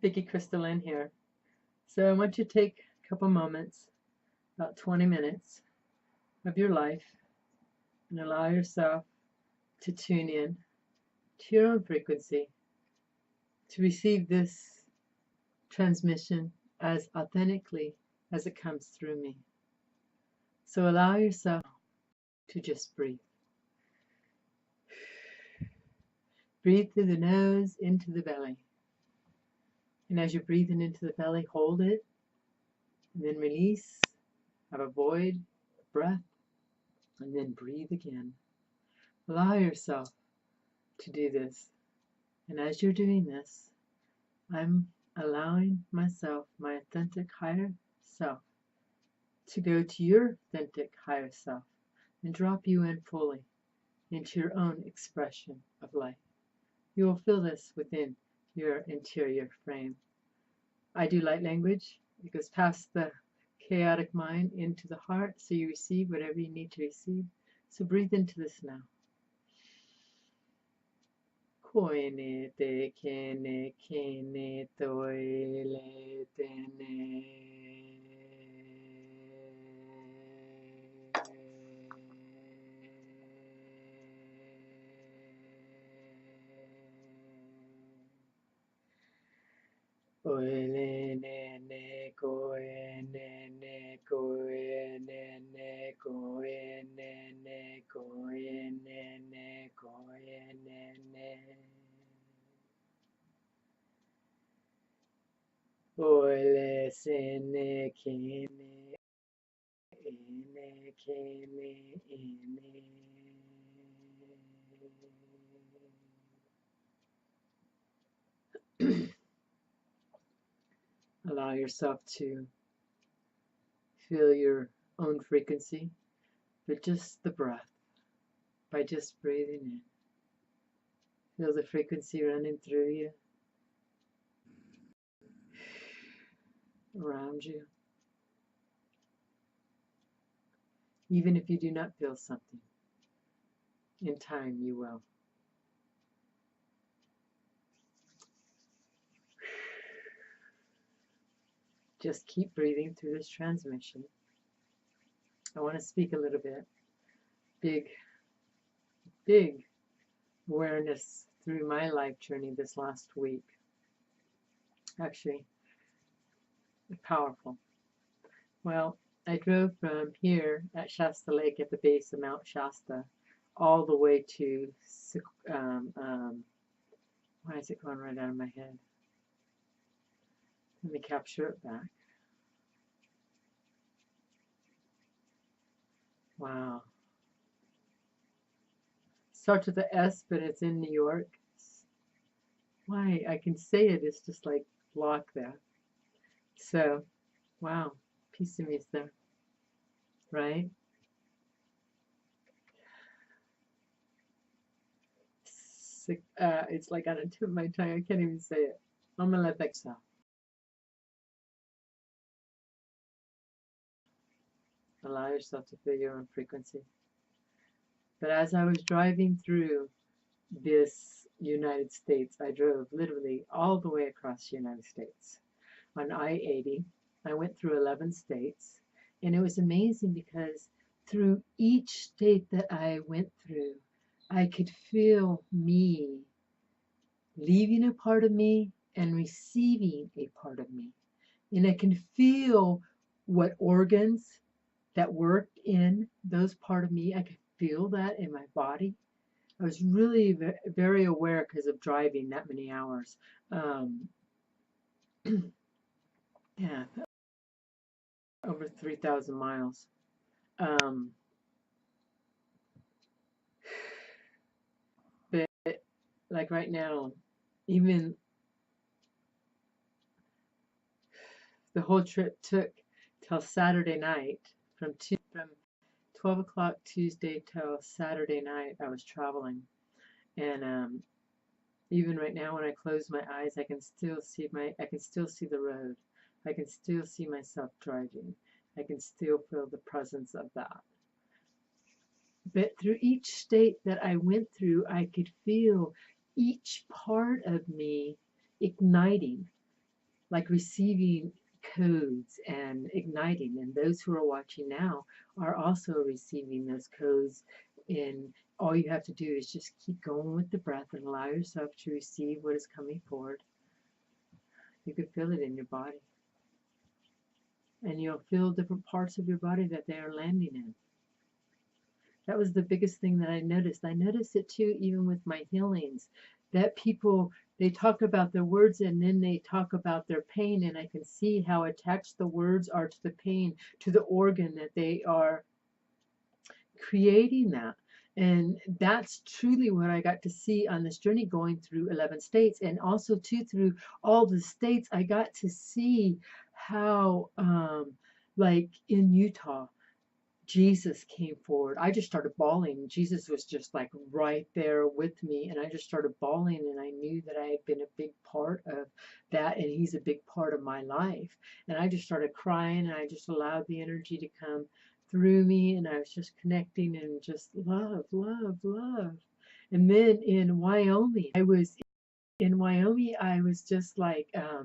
Vicky Crystalline here. So I want you to take a couple moments, about 20 minutes of your life, and allow yourself to tune in to your own frequency, to receive this transmission as authentically as it comes through me. So allow yourself to just breathe. Breathe through the nose into the belly. And as you're breathing into the belly, hold it, and then release. Have a void breath, and then breathe again. Allow yourself to do this. And as you're doing this, I'm allowing myself, my authentic higher self, to go to your authentic higher self and drop you in fully into your own expression of life. You will feel this within your interior frame. I do light language. It goes past the chaotic mind into the heart, so you receive whatever you need to receive. So breathe into this now. Koine te kene kene toile tene. Oile nene koe nene koe nene koe nene koe nene koe nene. Oile sene kene ene kene ene. Allow yourself to feel your own frequency, but just the breath, by just breathing in. Feel the frequency running through you, around you. Even if you do not feel something, in time you will. Just keep breathing through this transmission. I want to speak a little bit. Big awareness through my life journey this last week. Actually, powerful. Well, I drove from here at Shasta Lake at the base of Mount Shasta all the way to, why is it going right out of my head? Let me capture it back. Wow. Starts with the S, but it's in New York. Why? I can say it, it's just like blocked there. So, wow. Piece of me is there. Right? It's like on the tip of my tongue. I can't even say it. I'm going to let that go. Allow yourself to feel your own frequency. But as I was driving through this United States, I drove literally all the way across the United States on I-80. I went through 11 states, and it was amazing because through each state that I went through, I could feel me leaving a part of me and receiving a part of me. And I can feel what organs that worked in those part of me. I could feel that in my body. I was really very aware because of driving that many hours. Yeah, over 3,000 miles. But like right now, even the whole trip took till Saturday night. From 12 o'clock Tuesday till Saturday night, I was traveling. And even right now, when I close my eyes, I can still see the road. I can still see myself driving. I can still feel the presence of that. But through each state that I went through, I could feel each part of me igniting. like receiving codes and igniting. And those who are watching now are also receiving those codes. And all you have to do is just keep going with the breath and allow yourself to receive what is coming forward. You can feel it in your body. And you'll feel different parts of your body that they are landing in. That was the biggest thing that I noticed. I noticed it too, even with my healings, that people, they talk about their words and then they talk about their pain, and I can see how attached the words are to the pain, to the organ that they are creating that. And that's truly what I got to see on this journey, going through 11 states, and also too through all the states. I got to see how, like in Utah, Jesus came forward. I just started bawling. Jesus was just like right there with me, and I just started bawling, and I knew that I had been a big part of that, and he's a big part of my life. And I just started crying, and I just allowed the energy to come through me, and I was just connecting and just love, love, love. And then in Wyoming, I was just like uh,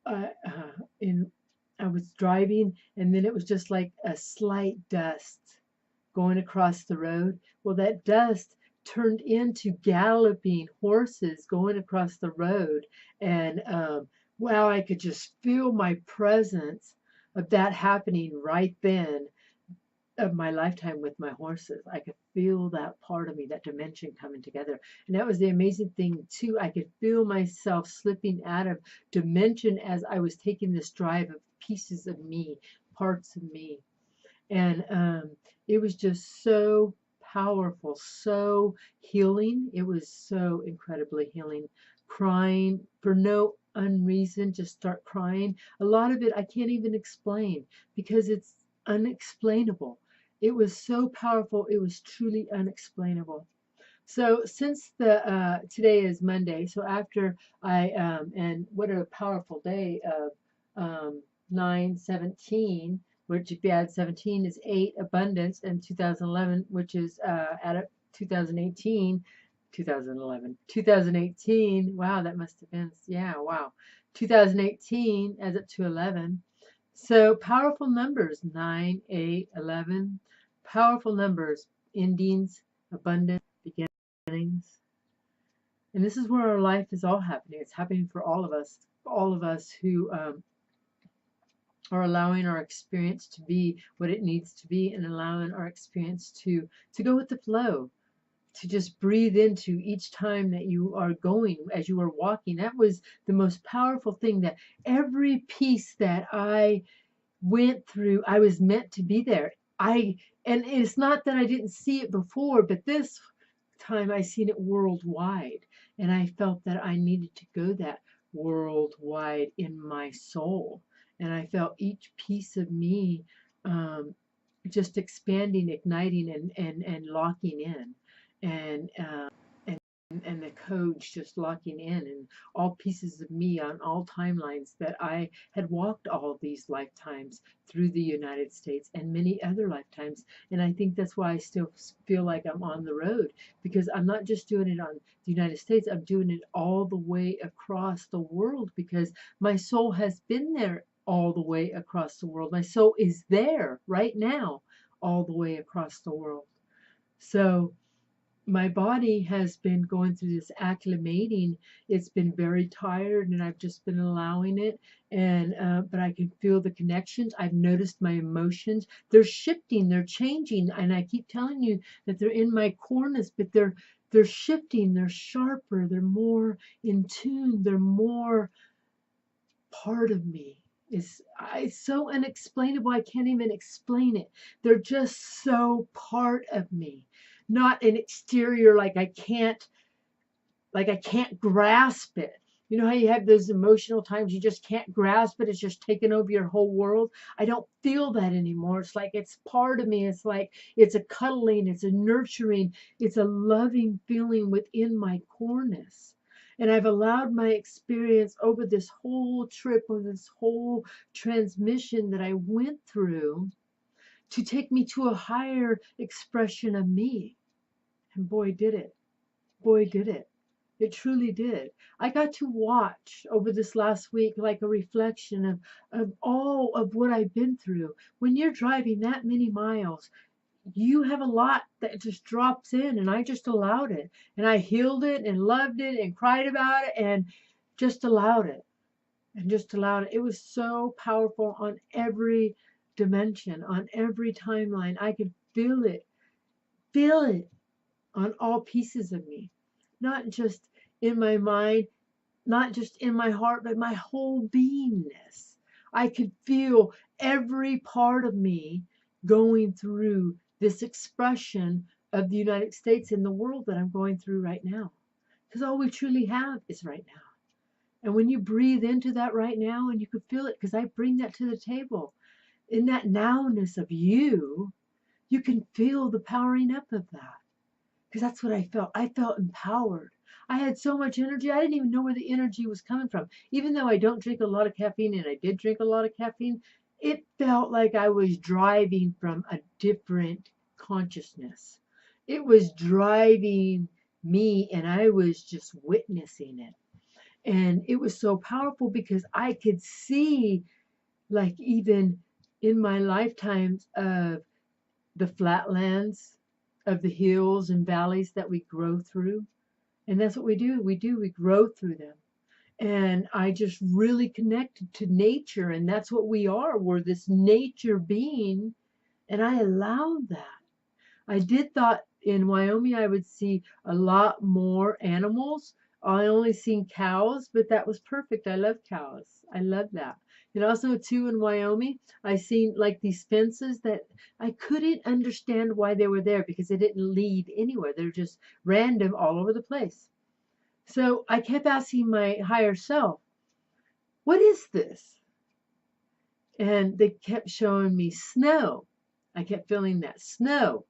uh, in I was driving, and then it was just like a slight dust going across the road. Well, that dust turned into galloping horses going across the road, and wow, I could just feel my presence of that happening right then, of my lifetime with my horses. I could feel that part of me, that dimension coming together. And that was the amazing thing too. I could feel myself slipping out of dimension as I was taking this drive of pieces of me, parts of me. And it was just so powerful, so healing. It was so incredibly healing. Crying for no unreason, just start crying. A lot of it I can't even explain because it's unexplainable. It was so powerful. It was truly unexplainable. So since the today is Monday, so after I and what a powerful day of 9/17, which if you add 17 is 8 abundance, and 2011, which is add up 2018, 2018. Wow, that must have been, yeah, wow, 2018 adds up to 11. So powerful numbers, 9, 8, 11, powerful numbers, endings, abundance, beginnings. And this is where our life is all happening. It's happening for all of us who are allowing our experience to be what it needs to be, and allowing our experience to go with the flow, to just breathe into each time that you are going, as you are walking. That was the most powerful thing, that every piece that I went through, I was meant to be there. And it's not that I didn't see it before, but this time I seen it worldwide, and I felt that I needed to go that worldwide in my soul, and I felt each piece of me just expanding, igniting, and locking in, and and the codes just locking in, and all pieces of me on all timelines that I had walked all these lifetimes through the United States and many other lifetimes. And I think that's why I still feel like I'm on the road, because I'm not just doing it on the United States, I'm doing it all the way across the world, because my soul has been there all the way across the world. My soul is there right now all the way across the world. So my body has been going through this acclimating. It's been very tired, and I've just been allowing it. And but I can feel the connections. I've noticed my emotions. They're shifting. They're changing. And I keep telling you that they're in my corners, but they're shifting. They're sharper. They're more in tune. They're more part of me. It's so unexplainable. I can't even explain it. They're just so part of me, not an exterior, like I can't grasp it. You know how you have those emotional times you just can't grasp it? It's just taken over your whole world. I don't feel that anymore. It's like it's part of me. It's like it's a cuddling, it's a nurturing, it's a loving feeling within my coreness. And I've allowed my experience over this whole trip, over this whole transmission that I went through, to take me to a higher expression of me. And boy, did it. Boy, did it. It truly did. I got to watch over this last week like a reflection of all of what I've been through. When you're driving that many miles, you have a lot that just drops in, and I just allowed it. And I healed it and loved it and cried about it and just allowed it and just allowed it. It was so powerful on every dimension, on every timeline. I could feel it on all pieces of me, not just in my mind, not just in my heart, but my whole beingness. I could feel every part of me going through this expression of the United States and the world that I'm going through right now. Because all we truly have is right now. And when you breathe into that right now, and you can feel it, because I bring that to the table, in that nowness of you, you can feel the powering up of that. Because that's what I felt. I felt empowered. I had so much energy. I didn't even know where the energy was coming from. Even though I don't drink a lot of caffeine, and I did drink a lot of caffeine, it felt like I was driving from a different consciousness. It was driving me, and I was just witnessing it. And it was so powerful because I could see, like, even in my lifetimes of the flatlands, of the hills and valleys that we grow through. And that's what we do. We grow through them. And I just really connected to nature. And that's what we are. We're this nature being. And I allowed that. I did thought in Wyoming I would see a lot more animals. I only seen cows, but that was perfect. I love cows. I love that. And also too in Wyoming, I seen like these fences that I couldn't understand why they were there, because they didn't lead anywhere. They're just random all over the place. So I kept asking my higher self, what is this? And they kept showing me snow. I kept feeling that snow.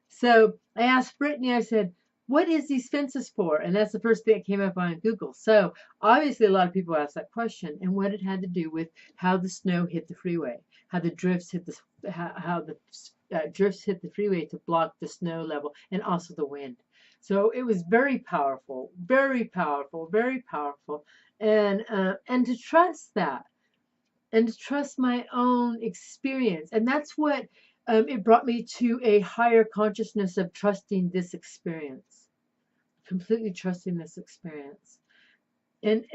So I asked Brittany, I said, what is these fences for? And that's the first thing that came up on Google. So obviously a lot of people asked that question, and what it had to do with how the snow hit the freeway, how the drifts hit the drifts hit the freeway to block the snow level, and also the wind. So it was very powerful, very powerful, very powerful, and to trust that, and to trust my own experience. And that's what it brought me to a higher consciousness of trusting this experience, completely trusting this experience. And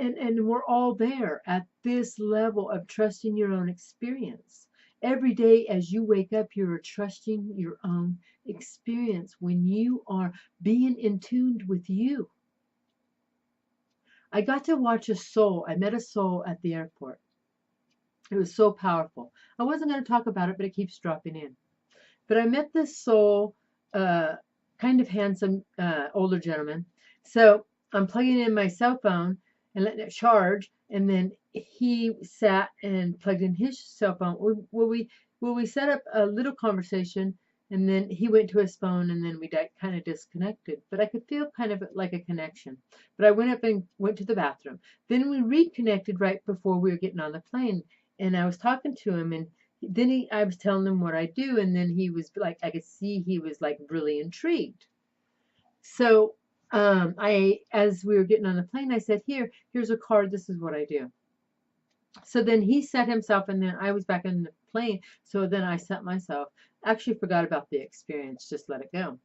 we're all there at this level of trusting your own experience. Every day as you wake up, you're trusting your own experience when you are being in tune with you. I got to watch a soul. I met a soul at the airport. It was so powerful. I wasn't going to talk about it, but it keeps dropping in. But I met this soul, kind of handsome, older gentleman. So I'm plugging in my cell phone and letting it charge, and then he sat and plugged in his cell phone. We set up a little conversation, and then he went to his phone, and then we kind of disconnected. But I could feel kind of like a connection. But I went up and went to the bathroom. Then we reconnected right before we were getting on the plane, and I was talking to him, and then I was telling him what I do, and then he was like, I could see he was like really intrigued. So as we were getting on the plane, I said, here's a card. This is what I do. So then he set himself, and then I was back in the plane. So then I set myself. Actually forgot about the experience. Just let it go.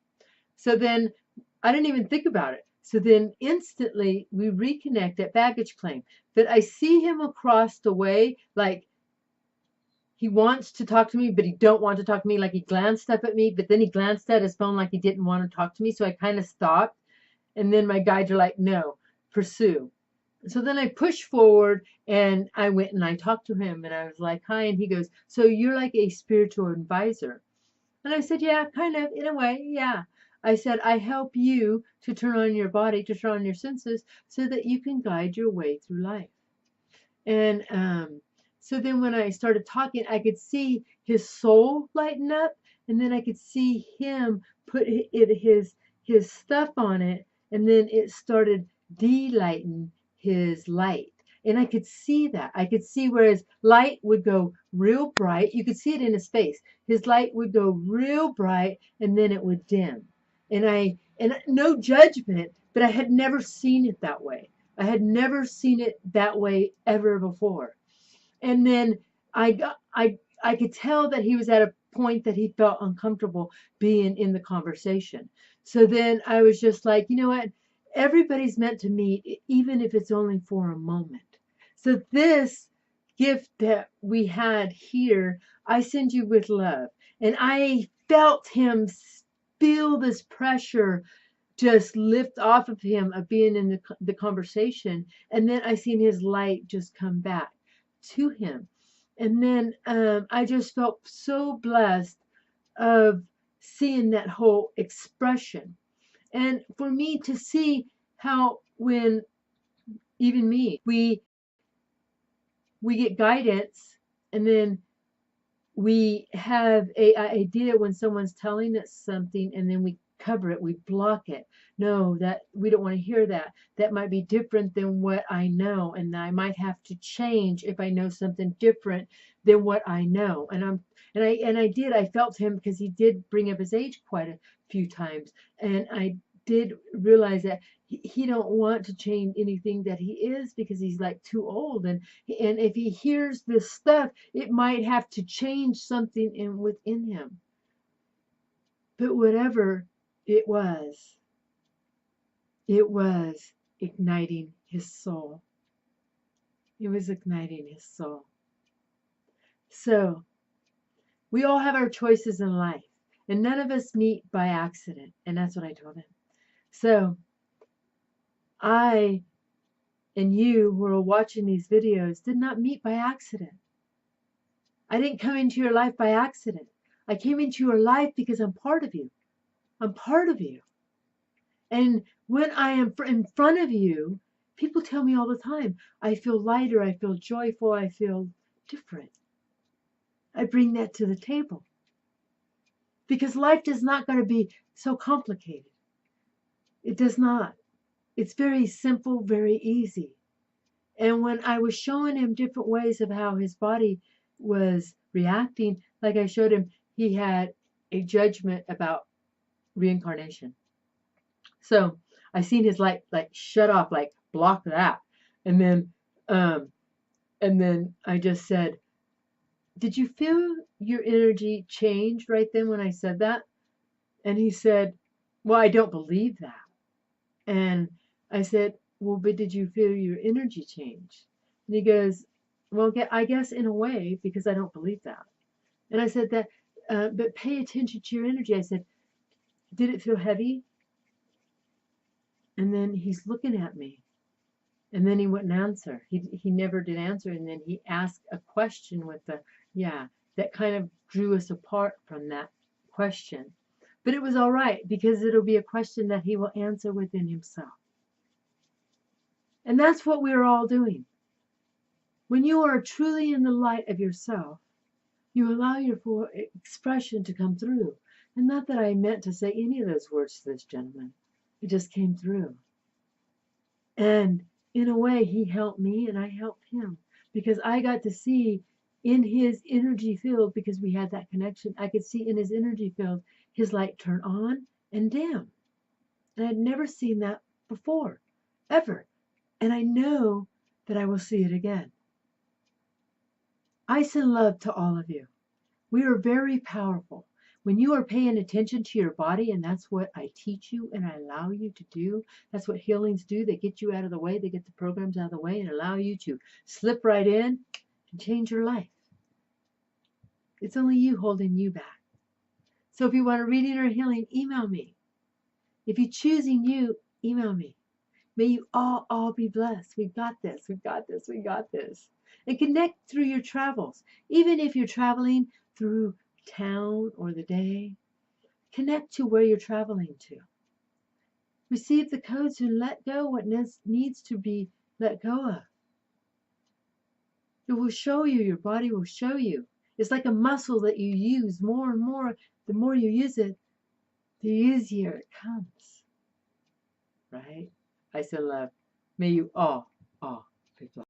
So then I didn't even think about it. So then instantly we reconnect at baggage claim. But I see him across the way, like he wants to talk to me, but he don't want to talk to me. Like he glanced up at me, but then he glanced at his phone like he didn't want to talk to me. So I kind of stopped. And then my guides are like, no, pursue. So then I pushed forward, and I went and I talked to him, and I was like, hi. And he goes, so you're like a spiritual advisor. And I said, yeah, kind of, in a way, yeah. I said, I help you to turn on your body, to turn on your senses, so that you can guide your way through life. And so then when I started talking, I could see his soul lighten up, and then I could see him put his stuff on it, and then it started delighting his light. And I could see that. I could see where his light would go real bright. You could see it in his face. His light would go real bright, and then it would dim. And no judgment, but I had never seen it that way. I had never seen it that way ever before. And then I could tell that he was at a point that he felt uncomfortable being in the conversation. So then I was just like, you know what? Everybody's meant to meet, even if it's only for a moment. So this gift that we had here, I send you with love. And I felt him feel this pressure just lift off of him of being in the conversation. And then I seen his light just come back to him. And then I just felt so blessed of seeing that whole expression. And for me to see how when even me, we get guidance, and then we have a idea when someone's telling us something, and then we cover it, we block it. No, that we don't want to hear that. That might be different than what I know, and I might have to change if I know something different than what I know. I felt him because he did bring up his age quite a few times, and I did realize that he don't want to change anything that he is because he's like too old, and if he hears this stuff, it might have to change something within him. But whatever it was igniting his soul. It was igniting his soul. So we all have our choices in life, and none of us meet by accident. And that's what I told him. So I and you who are watching these videos did not meet by accident. I didn't come into your life by accident. I came into your life because I'm part of you. I'm part of you. And when I am in front of you, people tell me all the time, I feel lighter, I feel joyful, I feel different. I bring that to the table. Because life is not going to be so complicated. It does not. It's very simple, very easy. And when I was showing him different ways of how his body was reacting, like I showed him, he had a judgment about reincarnation. So I seen his light like shut off, like block that. And then I just said, did you feel your energy change right then when I said that? And he said, well, I don't believe that. And I said, well, but did you feel your energy change? And he goes, well, I guess in a way, because I don't believe that. And I said that, but pay attention to your energy. I said, did it feel heavy? And then he's looking at me. And then he wouldn't answer. He never did answer. And then he asked a question with that kind of drew us apart from that question. But it was all right, because it'll be a question that he will answer within himself. And that's what we're all doing. When you are truly in the light of yourself, you allow your full expression to come through. And not that I meant to say any of those words to this gentleman. It just came through. And in a way, he helped me and I helped him, because I got to see in his energy field, because we had that connection, I could see in his energy field his light turn on and dim. And I'd never seen that before, ever. And I know that I will see it again. I send love to all of you. We are very powerful. When you are paying attention to your body, and that's what I teach you and I allow you to do, that's what healings do. They get you out of the way, they get the programs out of the way and allow you to slip right in and change your life. It's only you holding you back. So if you want a reading or healing, email me. If you're choosing you, email me. May you all be blessed. We've got this, we've got this, we got this. And connect through your travels. Even if you're traveling through town or the day, connect to where you're traveling to. Receive the codes and let go what needs to be let go of. It will show you, your body will show you. It's like a muscle that you use more and more. The more you use it, the easier it comes. Right? I send love. May you all be blessed.